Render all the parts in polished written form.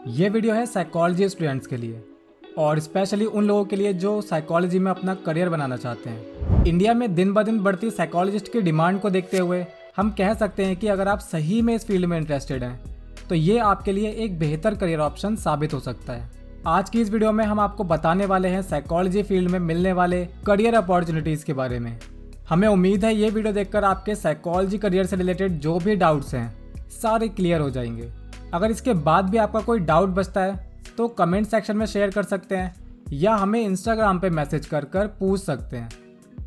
ये वीडियो है psychology students के लिए और स्पेशली उन लोगों के लिए जो साइकोलॉजी में अपना करियर बनाना चाहते हैं। इंडिया में दिन ब दिन बढ़ती साइकोलॉजिस्ट की डिमांड को देखते हुए हम कह सकते हैं कि अगर आप सही में इस फील्ड में इंटरेस्टेड हैं तो ये आपके लिए एक बेहतर करियर ऑप्शन साबित हो सकता है। आज की इस वीडियो में हम आपको बताने वाले हैं साइकोलॉजी फील्ड में मिलने वाले करियर अपॉर्चुनिटीज़ के बारे में। हमें उम्मीद है ये वीडियो देखकर आपके साइकोलॉजी करियर से रिलेटेड जो भी डाउट्स हैं सारे क्लियर हो जाएंगे। अगर इसके बाद भी आपका कोई डाउट बचता है तो कमेंट सेक्शन में शेयर कर सकते हैं या हमें इंस्टाग्राम पे मैसेज कर कर पूछ सकते हैं।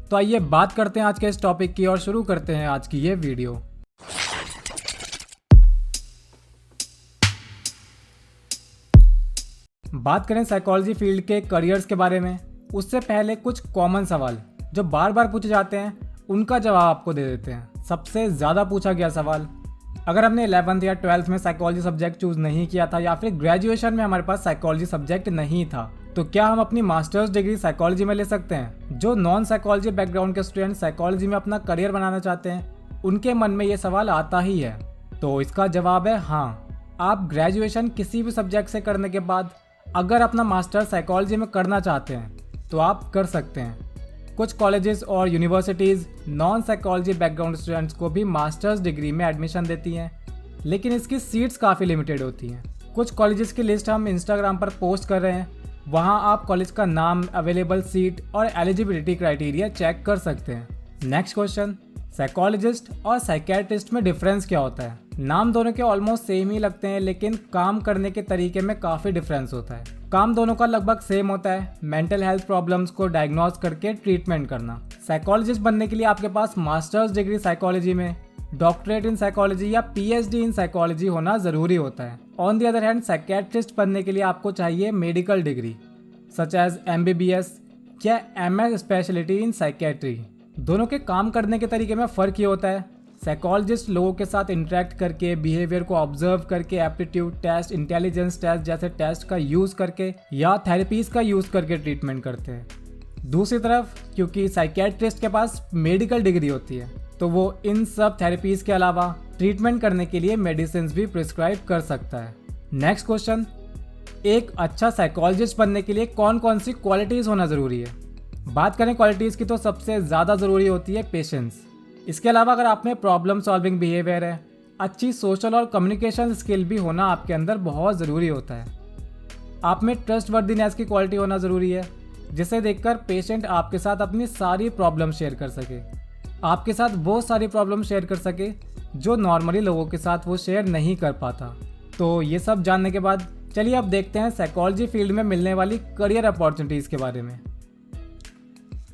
तो आइए बात करते हैं आज के इस टॉपिक की और शुरू करते हैं आज की ये वीडियो। बात करें साइकोलॉजी फील्ड के करियर्स के बारे में, उससे पहले कुछ कॉमन सवाल जो बार बार पूछे जाते हैं उनका जवाब आपको दे देते हैं। सबसे ज़्यादा पूछा गया सवाल, अगर हमने 11th या 12th में साइकोलॉजी सब्जेक्ट चूज़ नहीं किया था या फिर ग्रेजुएशन में हमारे पास साइकोलॉजी सब्जेक्ट नहीं था तो क्या हम अपनी मास्टर्स डिग्री साइकोलॉजी में ले सकते हैं? जो नॉन साइकोलॉजी बैकग्राउंड के स्टूडेंट साइकोलॉजी में अपना करियर बनाना चाहते हैं उनके मन में ये सवाल आता ही है। तो इसका जवाब है हाँ, आप ग्रेजुएशन किसी भी सब्जेक्ट से करने के बाद अगर अपना मास्टर साइकोलॉजी में करना चाहते हैं तो आप कर सकते हैं। कुछ कॉलेजेस और universities non psychology background students को भी मास्टर्स डिग्री में एडमिशन देती हैं, लेकिन इसकी सीट्स काफ़ी लिमिटेड होती हैं। कुछ कॉलेजेस की लिस्ट हम इंस्टाग्राम पर पोस्ट कर रहे हैं, वहां आप कॉलेज का नाम, अवेलेबल सीट और एलिजिबिलिटी क्राइटेरिया चेक कर सकते हैं। नेक्स्ट क्वेश्चन, साइकोलॉजिस्ट और साइकेट्रिस्ट में डिफरेंस क्या होता है? नाम दोनों के ऑलमोस्ट सेम ही लगते हैं, लेकिन काम करने के तरीके में काफ़ी डिफरेंस होता है। काम दोनों का लगभग सेम होता है, मेंटल हेल्थ प्रॉब्लम्स को डायग्नोज करके ट्रीटमेंट करना। साइकोलॉजिस्ट बनने के लिए आपके पास मास्टर्स डिग्री साइकोलॉजी में, डॉक्टरेट इन साइकोलॉजी या पीएचडी इन साइकोलॉजी होना ज़रूरी होता है। On the other hand psychiatrist बनने के लिए आपको चाहिए medical degree such as MBBS या MS स्पेशलिटी इन साइकेट्री। दोनों के काम करने के तरीके में फ़र्क ये होता है, साइकोलॉजिस्ट लोगों के साथ इंटरेक्ट करके, बिहेवियर को ऑब्जर्व करके, एप्टीट्यूड टेस्ट, इंटेलिजेंस टेस्ट जैसे टेस्ट का यूज़ करके या थेरेपीज़ का यूज़ करके ट्रीटमेंट करते हैं। दूसरी तरफ क्योंकि साइकेट्रिस्ट के पास मेडिकल डिग्री होती है तो वो इन सब थेरेपीज़ के अलावा ट्रीटमेंट करने के लिए मेडिसिन भी प्रिस्क्राइब कर सकता है। नेक्स्ट क्वेश्चन, एक अच्छा साइकोलॉजिस्ट बनने के लिए कौन कौन सी क्वालिटीज़ होना ज़रूरी है? बात करें क्वालिटीज़ की तो सबसे ज़्यादा ज़रूरी होती है पेशेंस। इसके अलावा अगर आप में प्रॉब्लम सॉल्विंग बिहेवियर है, अच्छी सोशल और कम्युनिकेशन स्किल भी होना आपके अंदर बहुत ज़रूरी होता है। आप में ट्रस्टवर्दीनेस की क्वालिटी होना ज़रूरी है, जिसे देखकर पेशेंट आपके साथ अपनी सारी प्रॉब्लम शेयर कर सके, आपके साथ वो सारी प्रॉब्लम शेयर कर सके जो नॉर्मली लोगों के साथ वो शेयर नहीं कर पाता। तो ये सब जानने के बाद चलिए अब देखते हैं साइकोलॉजी फील्ड में मिलने वाली करियर अपॉर्चुनिटीज़ के बारे में।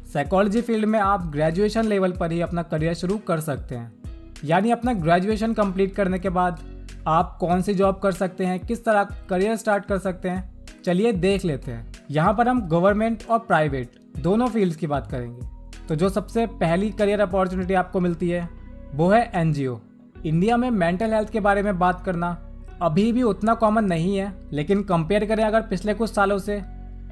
साइकोलॉजी फील्ड में आप ग्रेजुएशन लेवल पर ही अपना करियर शुरू कर सकते हैं, यानी अपना ग्रेजुएशन कंप्लीट करने के बाद आप कौन सी जॉब कर सकते हैं, किस तरह करियर स्टार्ट कर सकते हैं, चलिए देख लेते हैं। यहाँ पर हम गवर्नमेंट और प्राइवेट दोनों फील्ड्स की बात करेंगे। तो जो सबसे पहली करियर अपॉर्चुनिटी आपको मिलती है वो है NGO। इंडिया में मेंटल हेल्थ के बारे में बात करना अभी भी उतना कॉमन नहीं है, लेकिन कंपेयर करें अगर पिछले कुछ सालों से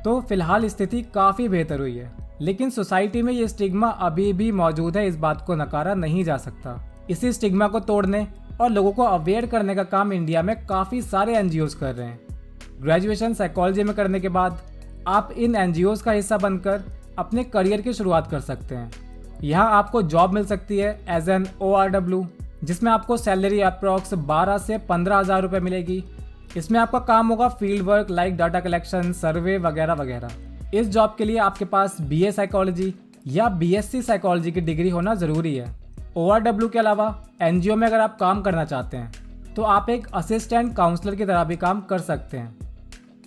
तो फिलहाल स्थिति काफ़ी बेहतर हुई है। लेकिन सोसाइटी में ये स्टिग्मा अभी भी मौजूद है, इस बात को नकारा नहीं जा सकता। इसी स्टिग्मा को तोड़ने और लोगों को अवेयर करने का काम इंडिया में काफ़ी सारे NGOs कर रहे हैं। ग्रेजुएशन साइकोलॉजी में करने के बाद आप इन NGOs का हिस्सा बनकर अपने करियर की शुरुआत कर सकते हैं। यहाँ आपको जॉब मिल सकती है एज एन ORW, जिसमें आपको सैलरी अप्रॉक्स 12 से 15 हज़ार रुपये मिलेगी। इसमें आपका काम होगा field work like data collection, survey वगैरह वगैरह। इस जॉब के लिए आपके पास BA साइकोलॉजी या BSc साइकोलॉजी की डिग्री होना ज़रूरी है। ORW के अलावा NGO में अगर आप काम करना चाहते हैं तो आप एक असिस्टेंट काउंसलर की तरह भी काम कर सकते हैं,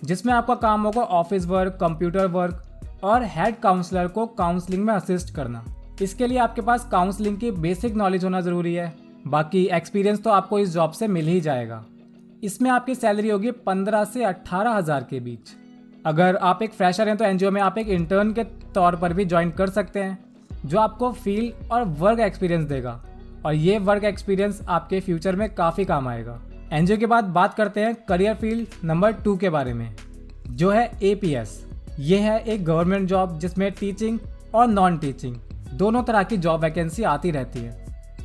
जिसमें आपका काम होगा ऑफिस वर्क, कंप्यूटर वर्क और हेड काउंसलर को काउंसलिंग में असिस्ट करना। इसके लिए आपके पास काउंसलिंग की बेसिक नॉलेज होना ज़रूरी है, बाकी एक्सपीरियंस तो आपको इस जॉब से मिल ही जाएगा। इसमें आपकी सैलरी होगी 15 से 18 हज़ार के बीच। अगर आप एक फ्रेशर हैं तो NGO में आप एक इंटर्न के तौर पर भी ज्वाइन कर सकते हैं, जो आपको फील्ड और वर्क एक्सपीरियंस देगा और ये वर्क एक्सपीरियंस आपके फ्यूचर में काफ़ी काम आएगा। NGO के बाद बात करते हैं करियर फील्ड नंबर 2 के बारे में, जो है APS। ये है एक गवर्नमेंट जॉब जिसमें टीचिंग और नॉन टीचिंग दोनों तरह की जॉब वैकेंसी आती रहती है।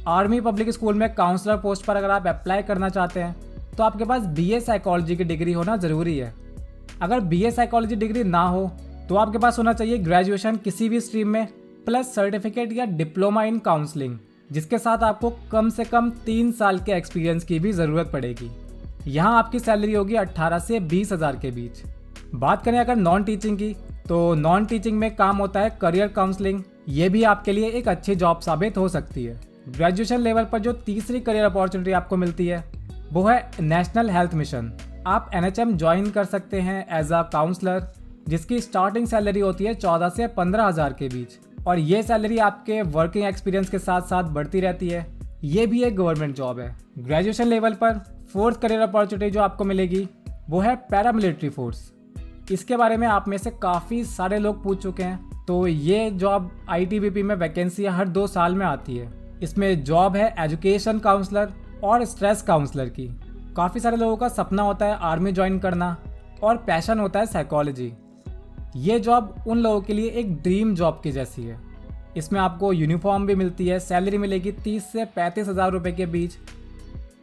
आर्मी पब्लिक स्कूल में काउंसलर पोस्ट पर अगर आप अप्लाई करना चाहते हैं तो आपके पास BA साइकोलॉजी की डिग्री होना ज़रूरी है। अगर BA साइकोलॉजी डिग्री ना हो तो आपके पास होना चाहिए ग्रेजुएशन किसी भी स्ट्रीम में प्लस सर्टिफिकेट या डिप्लोमा इन काउंसलिंग, जिसके साथ आपको कम से कम 3 साल के एक्सपीरियंस की भी ज़रूरत पड़ेगी। यहाँ आपकी सैलरी होगी 18 से 20 हज़ार के बीच। बात करें अगर नॉन टीचिंग की, तो नॉन टीचिंग में काम होता है करियर काउंसलिंग। ये भी आपके लिए एक अच्छी जॉब साबित हो सकती है। ग्रेजुएशन लेवल पर जो तीसरी करियर अपॉर्चुनिटी आपको मिलती है वो है नेशनल हेल्थ मिशन। आप NHM ज्वाइन कर सकते हैं एज अ काउंसलर, जिसकी स्टार्टिंग सैलरी होती है 14 से 15 हज़ार के बीच, और ये सैलरी आपके वर्किंग एक्सपीरियंस के साथ साथ बढ़ती रहती है। ये भी एक गवर्नमेंट जॉब है। ग्रेजुएशन लेवल पर फोर्थ करियर अपॉर्चुनिटी जो आपको मिलेगी वो है पैरामिलिट्री फोर्स। इसके बारे में आप में से काफ़ी सारे लोग पूछ चुके हैं। तो ये जॉब ITBP में वैकेंसी हर 2 साल में आती है। इसमें जॉब है एजुकेशन काउंसलर और स्ट्रेस काउंसलर की। काफ़ी सारे लोगों का सपना होता है आर्मी ज्वाइन करना और पैशन होता है साइकोलॉजी। ये जॉब उन लोगों के लिए एक ड्रीम जॉब की जैसी है। इसमें आपको यूनिफॉर्म भी मिलती है, सैलरी मिलेगी 30 से 35 हज़ार रुपये के बीच,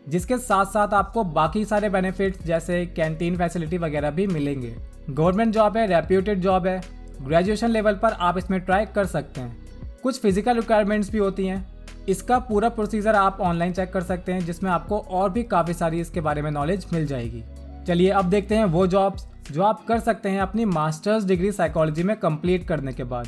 जिसके साथ साथ आपको बाकी सारे बेनिफिट्स जैसे कैंटीन फैसिलिटी वगैरह भी मिलेंगे। गवर्नमेंट जॉब है, रेप्यूटेड जॉब है। ग्रेजुएशन लेवल पर आप इसमें ट्राई कर सकते हैं। कुछ फिजिकल रिक्वायरमेंट्स भी होती हैं। इसका पूरा प्रोसीजर आप ऑनलाइन चेक कर सकते हैं, जिसमें आपको और भी काफ़ी सारी इसके बारे में नॉलेज मिल जाएगी। चलिए अब देखते हैं वो जॉब्स जो आप कर सकते हैं अपनी मास्टर्स डिग्री साइकोलॉजी में कंप्लीट करने के बाद।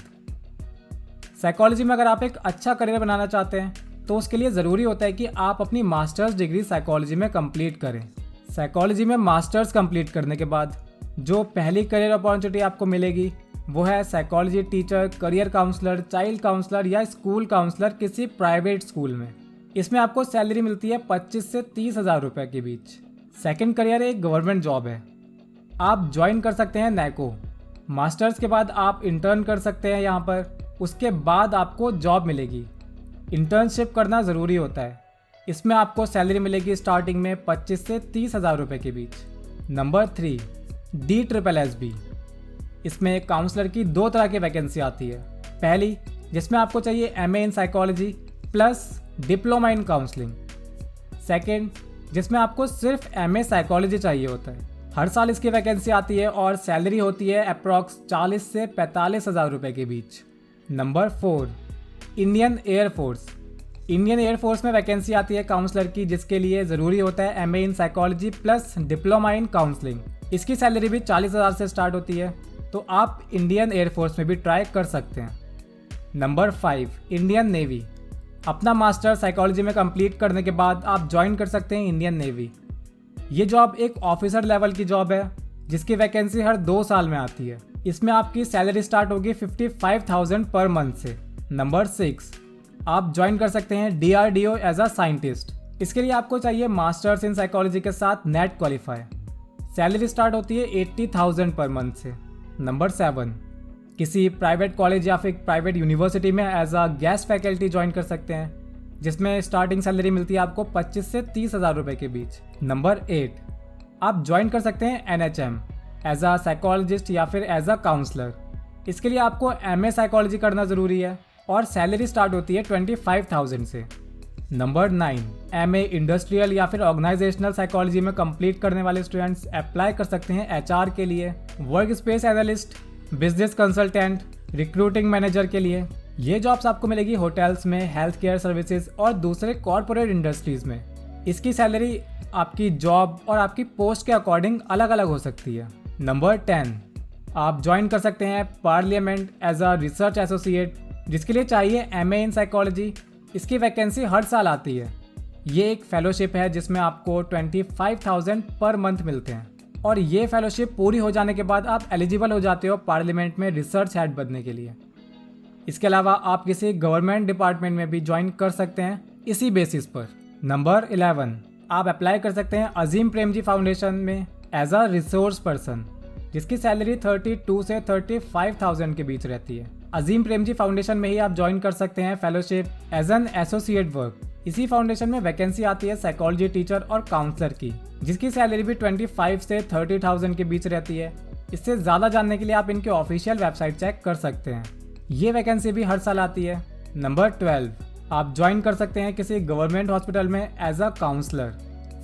साइकोलॉजी में अगर आप एक अच्छा करियर बनाना चाहते हैं तो उसके लिए ज़रूरी होता है कि आप अपनी मास्टर्स डिग्री साइकोलॉजी में कंप्लीट करें। साइकोलॉजी में मास्टर्स कंप्लीट करने के बाद जो पहली करियर अपॉर्चुनिटी आपको मिलेगी वो है psychology teacher, career counsellor, child counsellor या स्कूल काउंसलर किसी प्राइवेट स्कूल में। इसमें आपको सैलरी मिलती है 25 से 30 हज़ार रुपये के बीच। सेकंड करियर एक गवर्नमेंट जॉब है। आप ज्वाइन कर सकते हैं NACO। मास्टर्स के बाद आप इंटर्न कर सकते हैं यहाँ पर, उसके बाद आपको जॉब मिलेगी। इंटर्नशिप करना ज़रूरी होता है। इसमें आपको सैलरी मिलेगी स्टार्टिंग में 25 से 30 हज़ार रुपये के बीच। Number 3 DSSSB। इसमें काउंसलर की 2 तरह की वैकेंसी आती है। पहली जिसमें आपको चाहिए MA in psychology plus diploma in counselling. Second जिसमें आपको सिर्फ MA साइकोलॉजी चाहिए होता है। हर साल इसकी वैकेंसी आती है और सैलरी होती है अप्रॉक्स 40 से 45 हज़ार रुपये के बीच। Number 4 Indian air force. Indian air force में वैकेंसी आती है काउंसलर की, जिसके लिए ज़रूरी होता है MA in psychology plus diploma in counselling. इसकी सैलरी भी 40 हज़ार से स्टार्ट होती है, तो आप इंडियन एयरफोर्स में भी ट्राई कर सकते हैं। Number 5 Indian navy. अपना मास्टर साइकोलॉजी में कंप्लीट करने के बाद आप ज्वाइन कर सकते हैं इंडियन नेवी। ये जॉब एक ऑफिसर लेवल की जॉब है, जिसकी वैकेंसी हर 2 साल में आती है। इसमें आपकी सैलरी स्टार्ट होगी 55,000 पर मंथ से। नंबर 6 आप ज्वाइन कर सकते हैं DRDO एज अ साइंटिस्ट। इसके लिए आपको चाहिए मास्टर्स इन साइकोलॉजी के साथ नेट क्वालिफाई। सैलरी स्टार्ट होती है 80,000 पर मंथ से। नंबर 7 किसी प्राइवेट कॉलेज या फिर प्राइवेट यूनिवर्सिटी में as a guest faculty join कर सकते हैं, जिसमें स्टार्टिंग सैलरी मिलती है आपको 25 से 30 हज़ार रुपये के बीच। नंबर 8 आप ज्वाइन कर सकते हैं NHM एज अ साइकोलॉजिस्ट या फिर एज अ काउंसलर। इसके लिए आपको MA साइकोलॉजी करना ज़रूरी है और सैलरी स्टार्ट होती है 25,000 से। नंबर 9 MA इंडस्ट्रियल या फिर ऑर्गेनाइजेशनल साइकोलॉजी में कंप्लीट करने वाले स्टूडेंट्स अप्लाई कर सकते हैं HR के लिए, work space analyst, business consultant, recruiting manager के लिए। ये जॉब्स आपको मिलेगी होटल्स में, हेल्थ केयर सर्विसेज और दूसरे कॉरपोरेट इंडस्ट्रीज़ में। इसकी सैलरी आपकी जॉब और आपकी पोस्ट के अकॉर्डिंग अलग अलग हो सकती है। नंबर 10 आप ज्वाइन कर सकते हैं parliament as a research associate, जिसके लिए चाहिए MA इन साइकोलॉजी। इसकी वैकेंसी हर साल आती है। ये एक फेलोशिप है जिसमें आपको 25,000 पर मंथ मिलते हैं, और ये फेलोशिप पूरी हो जाने के बाद आप एलिजिबल हो जाते हो पार्लियामेंट में रिसर्च हेड बनने के लिए। इसके अलावा आप किसी गवर्नमेंट डिपार्टमेंट में भी ज्वाइन कर सकते हैं इसी बेसिस पर। नंबर 11 आप अप्लाई कर सकते हैं अजीम प्रेमजी फाउंडेशन में एज अ रिसोर्स पर्सन, जिसकी सैलरी 32 से 35,000 के बीच रहती है। अजीम प्रेमजी फाउंडेशन में ही आप ज्वाइन कर सकते हैं fellowship as an associate work. इसी फाउंडेशन में वैकेंसी आती है साइकोलॉजी टीचर और काउंसलर की, जिसकी सैलरी भी 25 से 30,000 के बीच रहती है। इससे ज़्यादा जानने के लिए आप इनके ऑफिशियल वेबसाइट चेक कर सकते हैं। ये वैकेंसी भी हर साल आती है। नंबर 12 आप ज्वाइन कर सकते हैं किसी गवर्नमेंट हॉस्पिटल में एज अ काउंसलर।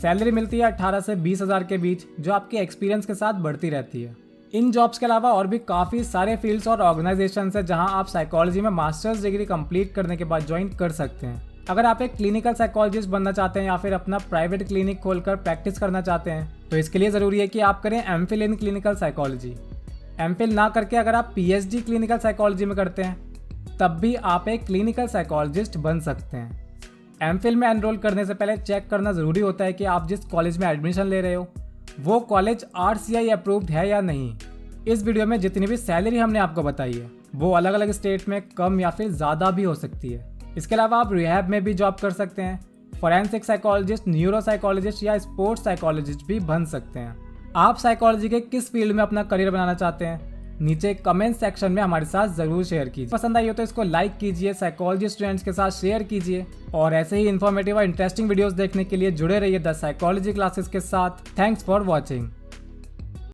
सैलरी मिलती है 18 से 20 हज़ार के बीच, जो आपके एक्सपीरियंस के साथ बढ़ती रहती है। इन जॉब्स के अलावा और भी काफ़ी सारे फील्ड्स और ऑर्गेनाइजेशंस हैं जहां आप साइकोलॉजी में मास्टर्स डिग्री कंप्लीट करने के बाद ज्वाइन कर सकते हैं। अगर आप एक क्लिनिकल साइकोलॉजिस्ट बनना चाहते हैं या फिर अपना प्राइवेट क्लिनिक खोलकर प्रैक्टिस करना चाहते हैं, तो इसके लिए ज़रूरी है कि आप करें MPhil in clinical psychology. MPhil ना करके अगर आप पीएचडी क्लिनिकल साइकोलॉजी में करते हैं, तब भी आप एक क्लिनिकल साइकोलॉजिस्ट बन सकते हैं। एमफिल में एनरोल करने से पहले चेक करना ज़रूरी होता है कि आप जिस कॉलेज में एडमिशन ले रहे हो वो कॉलेज RCI अप्रूव्ड है या नहीं। इस वीडियो में जितनी भी सैलरी हमने आपको बताई है वो अलग अलग स्टेट में कम या फिर ज़्यादा भी हो सकती है। इसके अलावा आप रिहैब में भी जॉब कर सकते हैं, फोरेंसिक साइकोलॉजिस्ट, न्यूरो साइकोलॉजिस्ट या स्पोर्ट्स साइकोलॉजिस्ट भी बन सकते हैं। आप साइकोलॉजी के किस फील्ड में अपना करियर बनाना चाहते हैं, नीचे कमेंट सेक्शन में हमारे साथ ज़रूर शेयर कीजिए। पसंद आई हो तो इसको लाइक कीजिए, साइकोलॉजी स्टूडेंट्स के साथ शेयर कीजिए और ऐसे ही इन्फॉर्मेटिव और इंटरेस्टिंग वीडियोस देखने के लिए जुड़े रहिए द साइकोलॉजी क्लासेस के साथ। Thanks for watching.